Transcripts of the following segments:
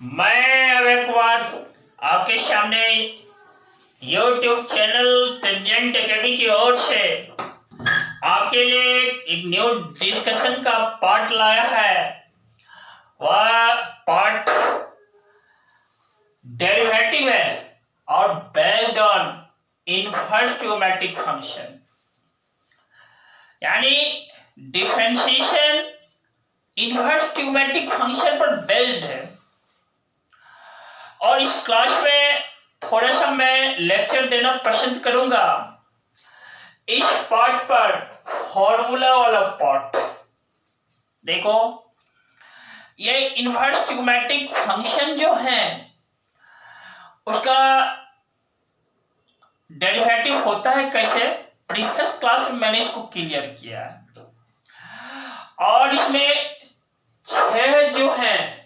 मैं अब एक बार आपके सामने YouTube चैनल टेंजेंट एकेडमी की ओर से आपके लिए एक न्यू डिस्कशन का पार्ट लाया है। वह पार्ट डेरिवेटिव है और based on inverse trigonometric function, यानी डिफरेंशिएशन इनवर्स ट्रिग्नोमेट्रिक फंक्शन पर बेस्ड है। और इस क्लास में थोड़ा सा मैं लेक्चर देना पसंद करूंगा इस पार्ट पर, फॉर्मूला वाला पार्ट। देखो, ये इनवर्स ट्रिग्नोमेट्रिक फंक्शन जो है उसका डेरिवेटिव होता है कैसे, प्रीवियस क्लास में मैंने इसको क्लियर किया है। और इसमें 6 जो है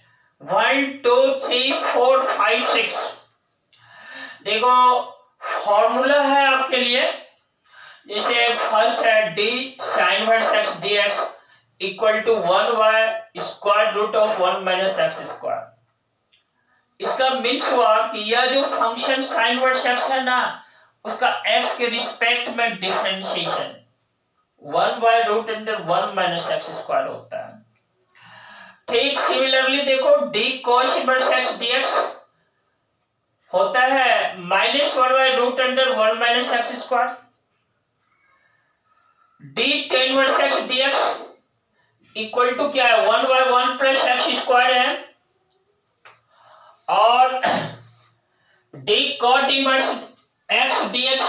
1 2 3 4 5 6, देखो फॉर्मूला है आपके लिए। जैसे फर्स्ट है d sin inverse x dx equal to 1 by square root of 1 minus x square. इसका मीन्स हुआ कि यह जो फंक्शन sin इनवर्स x है ना, उसका x के रिस्पेक्ट में differentiation 1 by root under 1 minus x square होता है। ठीक सिमिलरली देखो d cos inverse x dx होता है माइनस 1 by root under 1 minus x square. d tan inverse x dx equal to क्या है, 1 बाय 1 प्लस एक्स स्क्वायर है। और d cot inverse x dx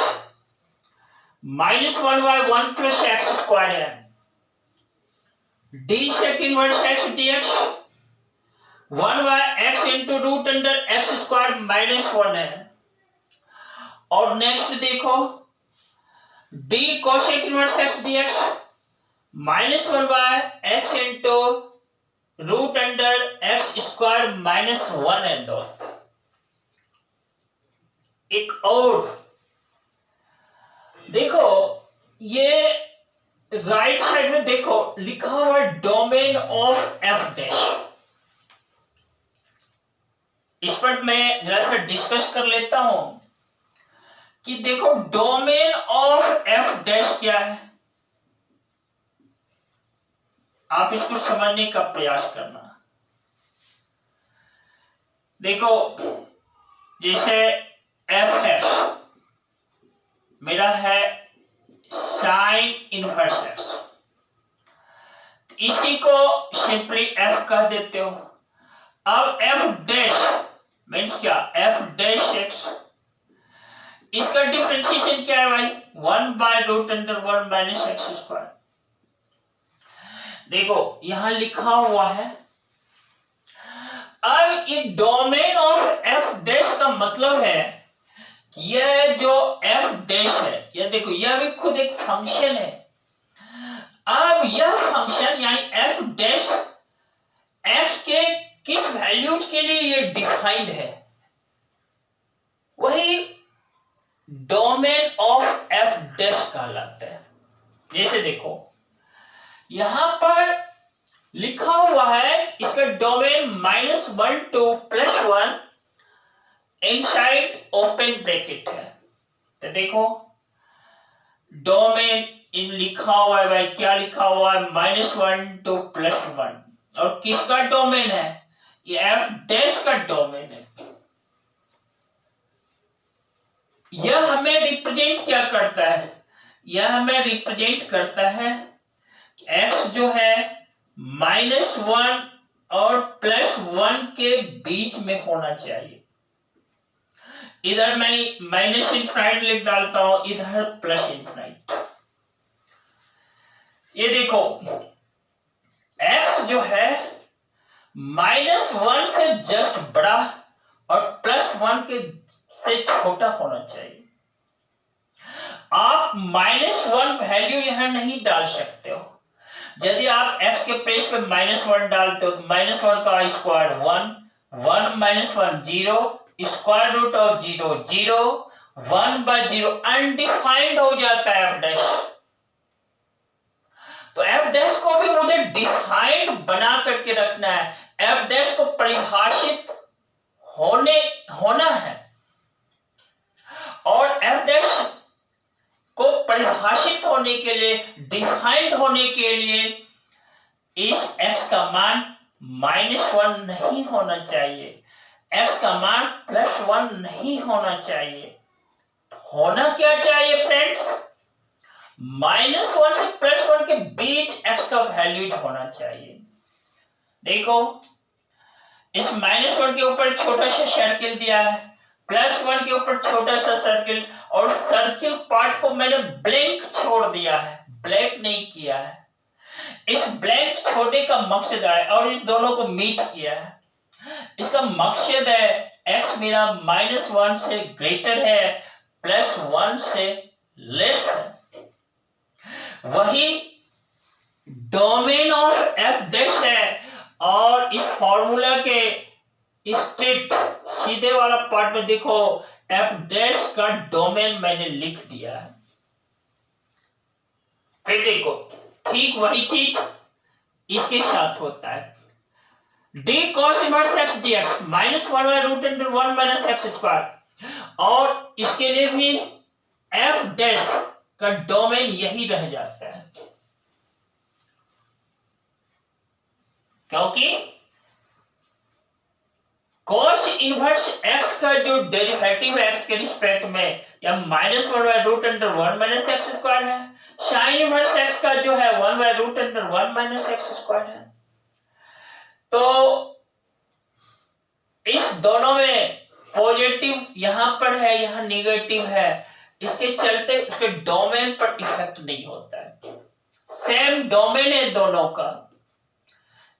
minus 1 by 1 plus x square है। d sec inverse x dx 1 by x into root under x square minus 1 है। और next देखो d cosec inverse x dx minus 1 by x into root under x square minus 1 है दोस्त। एक और देखो, ये राइट साइड में देखो लिखा हुआ डोमेन ऑफ एफ डैश। इस पर मैं जरा सा डिस्कस कर लेता हूं कि देखो डोमेन ऑफ एफ डैश क्या है। आप इसको समझने का प्रयास करना। देखो, जैसे एफ है मेरा है साइन इनवर्स एक्स, इसी को सिंपली एफ कह देते हो। अब एफ डैश मीन्स क्या, एफ डैश एक्स, इसका डिफरेंशिएशन क्या है भाई, 1 by root under 1 minus x square. देखो यहां लिखा हुआ है। अब ये डोमेन ऑफ एफ डैश का मतलब है कि यह जो एफ डैश है, यह देखो यह भी खुद एक फंक्शन है। अब यह फंक्शन यानी एफ डैश एक्स के किस वैल्यू के लिए ये डिफाइंड है, वही डोमेन ऑफ एफ डैश कहलाता है। जैसे देखो यहां पर लिखा हुआ है इसका domain -1 to +1 inside open bracket है। तो देखो डोमेन इन लिखा हुआ है भाई, क्या लिखा हुआ है, -1 to +1। और किसका डोमेन है, ये एफ डैश का डोमेन है। यह हमें रिप्रेजेंट क्या करता है, यह हमें रिप्रेजेंट करता है एक्स जो है -1 और +1 के बीच में होना चाहिए। इधर मैं माइनस इनफाइनाइट लिख डालता हूं, इधर प्लस इनफाइनाइट। ये देखो x जो है -1 से जस्ट बड़ा और +1 के से छोटा होना चाहिए। आप -1 वैल्यू यहां नहीं डाल सकते हो। यदि आप x के प्लेस पे -1 डालते हो तो -1 का स्क्वायर 1, 1 - 1 0, स्क्वायर रूट ऑफ 0 0, 1 बाय 0 अनडिफाइंड हो जाता है एफ डैश। तो एफ डैश को भी मुझे डिफाइंड बना करके रखना है। एफ डैश को परिभाषित होना है, और एफ डैश को परिभाषित होने के लिए, डिफाइंड होने के लिए इस x का मान -1 नहीं होना चाहिए, x का मान +1 नहीं होना चाहिए। होना क्या चाहिए फ्रेंड्स? -1 से +1 के बीच x का वैल्यू होना चाहिए। देखो, इस -1 के ऊपर छोटा सा सर्किल दिया है, +1 के ऊपर छोटा सा सर्किल, और सर्किल पार्ट को मैंने ब्लैंक छोड़ दिया है, ब्लैक नहीं किया है। इस ब्लैंक छोड़ने का मकसद है, और इस दोनों को मीट किया है। इसका मकसद है x मेरा -1 से ग्रेटर है, +1 से लेस है। वही डोमेन ऑफ एफ डैश है, और इस फॉर्मूला के स्ट्रेट सीधे वाला पार्ट में देखो, एफ डैश का डोमेन मैंने लिख दिया है। फिर देखो, ठीक वही चीज इसके साथ होता है। d cos inverse x dx -1/√1 - x², और इसके लिए भी f डैश का डोमेन यही रह जाता है, क्योंकि cos इनवर्स x का जो डेरिवेटिव है x के रिस्पेक्ट में, या -1/√1 - x² है, sin इनवर्स x का जो है 1/√1 - x² है। तो इस दोनों में पॉजिटिव यहां पर है, यहां नेगेटिव है, इसके चलते उसके डोमेन पर इफेक्ट नहीं होता है। सेम डोमेन है दोनों का,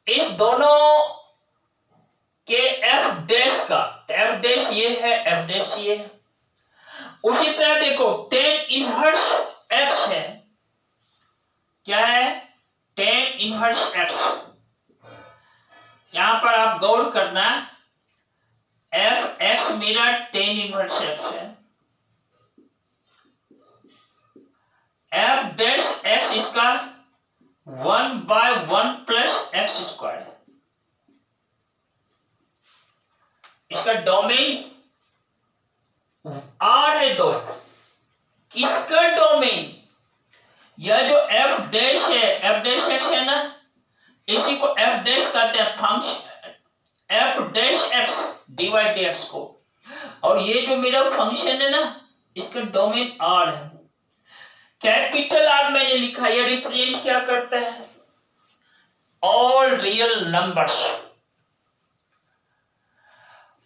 इस दोनों के एफ डैश का, एफ डैश ये है, एफ डैश ये है। उसी तरह देखो, tan इनवर्स x है, क्या है? tan inverse x। यहां पर आप गौर करना, एफ एक्स मेरा tan इनवर्स x है, एफ डैश x इसका 1/1 + x² है। इसका डोमेन R है दोस्त। किसका डोमेन? यह जो एफ डैश है, एफ डैश x है ना, इसी को एफ डैश कहते हैं, function F dash x dy/dx को। और ये जो मेरा फंक्शन है ना, इसका डोमेन R है। कैपिटल R मैंने लिखा, यह रिप्रेजेंट क्या करता है? All real numbers.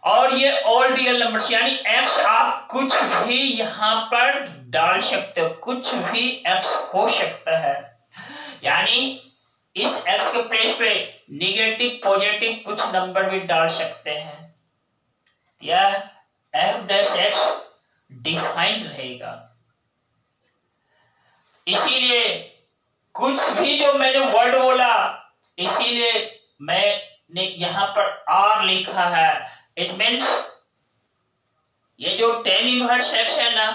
और ये ऑल रियल नंबर्स यानी x आप कुछ भी यहां पर डाल सकते हो, कुछ भी x हो सकता है। यानी इस x के प्लेस पे नेगेटिव पॉजिटिव कुछ नंबर भी डाल सकते हैं। यह एफ डैश एक्स डिफाइंड रहेगा। इसीलिए कुछ भी जो मैंने वर्ड बोला, इसीलिए मैंने यहां पर R लिखा है। इट मीन्स ये जो tan इनवर्स x है ना,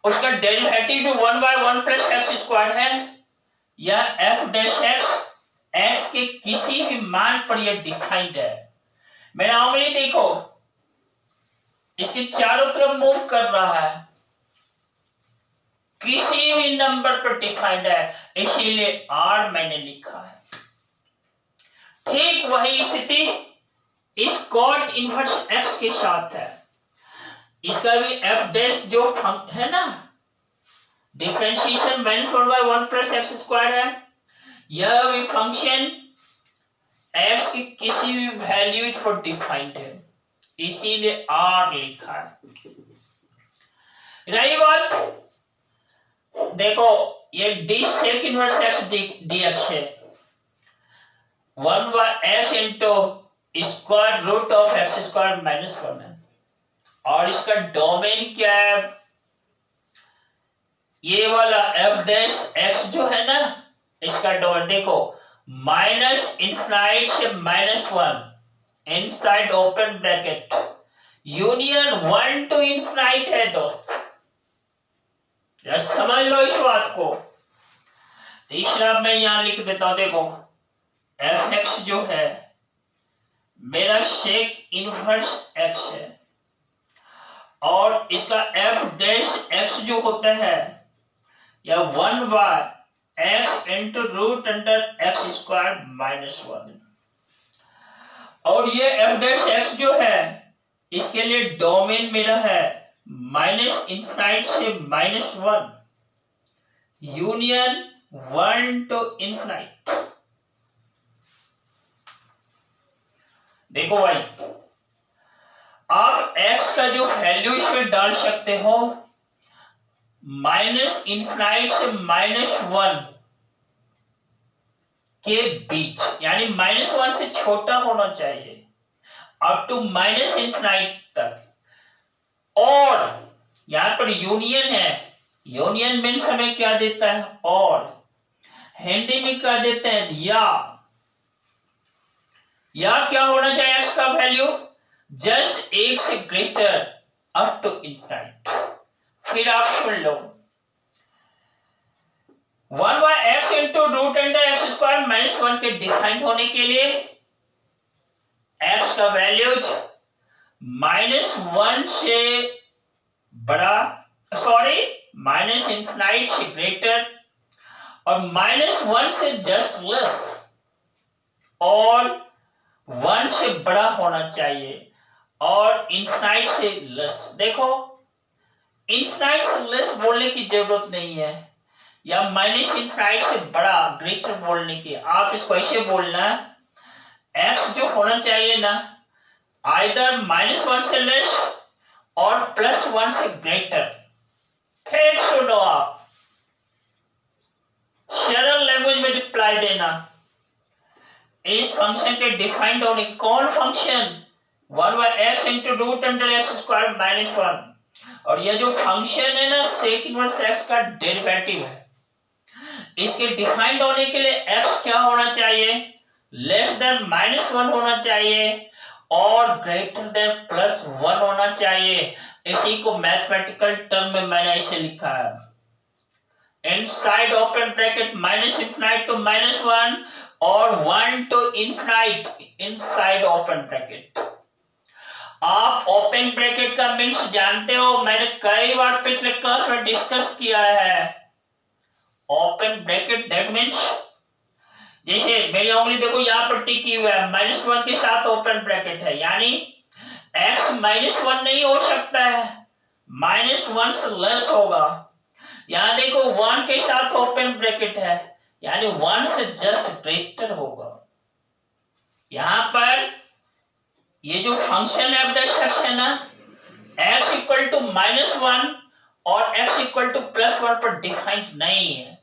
उसका डेरिवेटिव जो 1/1 + x² है, यह f डैश x के किसी भी मान पर यह डिफाइंड है। मेरा उंगली देखो, इसके चारों तरफ मूव कर रहा है, किसी भी नंबर पर डिफाइंड है, इसीलिए R मैंने लिखा है। ठीक वही स्थिति इस cot इनवर्स x के साथ है। इसका भी f डैश जो है ना, डिफरेंशिएशन -1/1 + x² है, यह भी फंक्शन x की किसी भी वैल्यू पर डिफाइंड है, इसीलिए R लिखा है। रही बात, देखो ये d sec inverse x dx है, 1/x × (x² - 1) है। और इसका डोमेन क्या है? ये वाला f डैश x जो है ना, इसका डोमेन देखो, -∞ से -1 inside open bracket union 1 to ∞ है दोस्त। यार समझ लो इस बात को। तीसरा मैं यहां लिख देता हूं, देखो f(x) जो है मेरा सेक इनवर्स एक्स है और इसका एफ डैश एक्स जो होता है या 1/x into root under x square minus 1। और ये एफ डैश एक्स जो है इसके लिए डोमेन मेरा है माइनस इनफाइनाइट से माइनस 1 यूनियन 1 to इनफाइनाइट। देखो भाई, आप x का जो वैल्यू इसमें डाल सकते हो माइनस इनफाइनाइट से माइनस 1 के बीच, यानी माइनस 1 से छोटा होना चाहिए अप टू माइनस इनफाइनाइट तक। और यहां पर यूनियन है, यूनियन मीन्स हमें क्या देता है, और हिंदी में क्या देते हैं, या क्या होना चाहिए x का वैल्यू, जस्ट 1 से ग्रेटर अप टू इनफाइनाइट। फिर आप सुन लो, 1/x into root under x square minus 1 के डिफाइंड होने के लिए x का वैल्यूज माइनस 1 से बड़ा, सॉरी माइनस इनफाइनाइट से ग्रेटर और माइनस 1 से जस्ट लेस और 1 से बड़ा होना चाहिए और इनफाइनाइट से लेस। देखो, इनफाइनाइट से लेस बोलने की जरूरत नहीं है या माइनस इनफाइनाइट से बड़ा ग्रेटर बोलने की, आप इसको ऐसे बोलना x जो होना चाहिए ना आइदर माइनस 1 से लेस और प्लस 1 से ग्रेटर। फिर सुनो, आप सरल लैंग्वेज में रिप्लाई देना, इस फंक्शन के डिफाइंड होने कौन function, 1/x into root under x square minus 1, और यह जो फंक्शन है ना सेक इनवर्स x का डेरिवेटिव है, इसके डिफाइंड होने के लिए x क्या होना चाहिए, लेस देन माइनस 1 होना चाहिए और ग्रेटर देन प्लस 1 होना चाहिए। इसी को मैथमेटिकल टर्म में मैंने ऐसे लिखा है, inside open bracket minus infinite to minus 1 और 1 to infinite inside open bracket. आप ओपन ब्रैकेट का मीन्स जानते हो, मैंने कई बार पिछले क्लास में डिस्कस किया है। ओपन ब्रैकेट दैट मीन्स, जैसे मेरी उंगली देखो यहाँ पर टिकी हुआ है, माइनस 1 के साथ ओपन ब्रैकेट है, यानी x माइनस 1 नहीं हो सकता है, माइनस 1 से लेस होगा। यहाँ देखो 1 के साथ ओपन ब्रैकेट है, यानी 1 से जस्ट ग्रेटर होगा। यहां पर ये जो फंक्शन एफ डैश एक्स है ना, x इक्वल टू माइनस 1 और x इक्वल टू प्लस 1 पर डिफाइंड नहीं है।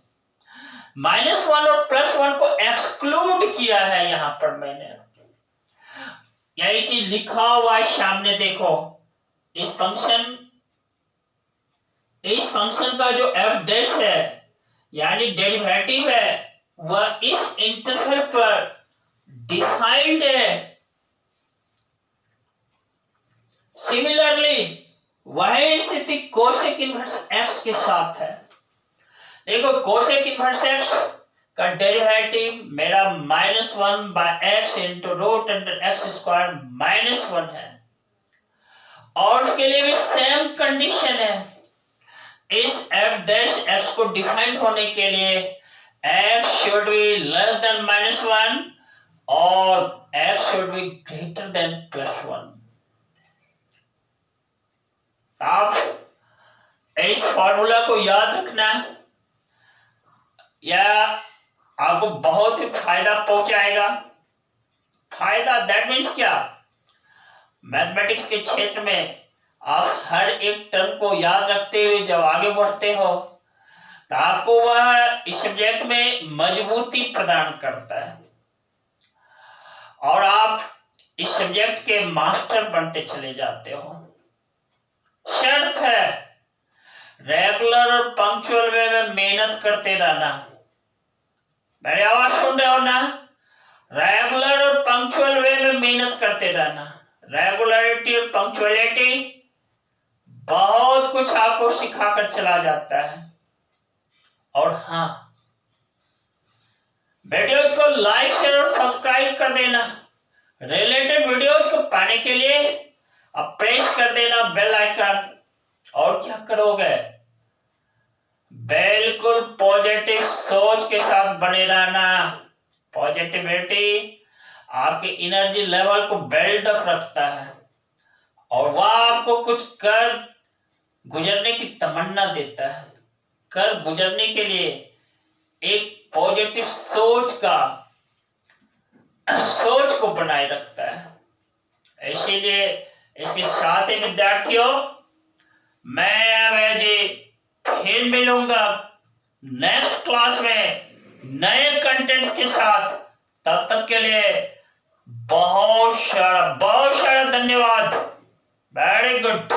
माइनस 1 और प्लस 1 को एक्सक्लूड किया है यहां पर मैंने, यही चीज लिखा हुआ है सामने देखो। इस फंक्शन का जो एफ डैश है यानी डेरिवेटिव है वह इस इंटरवल पर डिफाइंड है। सिमिलरली वही स्थिति कोसेक इनवर्स एक्स के साथ है। देखो कोसेक इनवर्स एक्स का डेरिवेटिव मेरा -1/x into root under x square -1 है, और उसके लिए भी सेम कंडीशन है। इस एफ डैश एक्स को डिफाइंड होने के लिए x should be less than -1 और x should be greater than +1। आप इस फॉर्मूला को याद रखना, यह आपको बहुत ही फायदा पहुंचाएगा। फायदा दैट मीन्स क्या, मैथमेटिक्स के क्षेत्र में आप हर एक टर्म को याद रखते हुए जब आगे बढ़ते हो तो आपको वह इस सब्जेक्ट में मजबूती प्रदान करता है और आप इस सब्जेक्ट के मास्टर बनते चले जाते हो। शर्त है रेगुलर और पंक्चुअल वे में मेहनत करते रहना। मेरी आवाज सुन रहे हो ना, रेगुलर और पंक्चुअल वे में मेहनत करते रहना। रेगुलरिटी और पंक्चुअलिटी बहुत कुछ आपको सिखाकर चला जाता है। और हाँ, वीडियो को लाइक शेयर और सब्सक्राइब कर देना। रिलेटेड वीडियोज को पाने के लिए अब प्रेस कर देना बेल आइकन। और क्या करोगे, बिल्कुल पॉजिटिव सोच के साथ बने रहना। पॉजिटिविटी आपके एनर्जी लेवल को बिल्डअप रखता है और वह आपको कुछ कर गुजरने की तमन्ना देता है। कर गुजरने के लिए एक पॉजिटिव सोच को बनाए रखता है। इसीलिए इसके साथ ही विद्यार्थियों, मैं अब जी फिर मिलूंगा नेक्स्ट क्लास में नए कंटेंट्स के साथ। तब तक के लिए बहुत सारा धन्यवाद। Very good.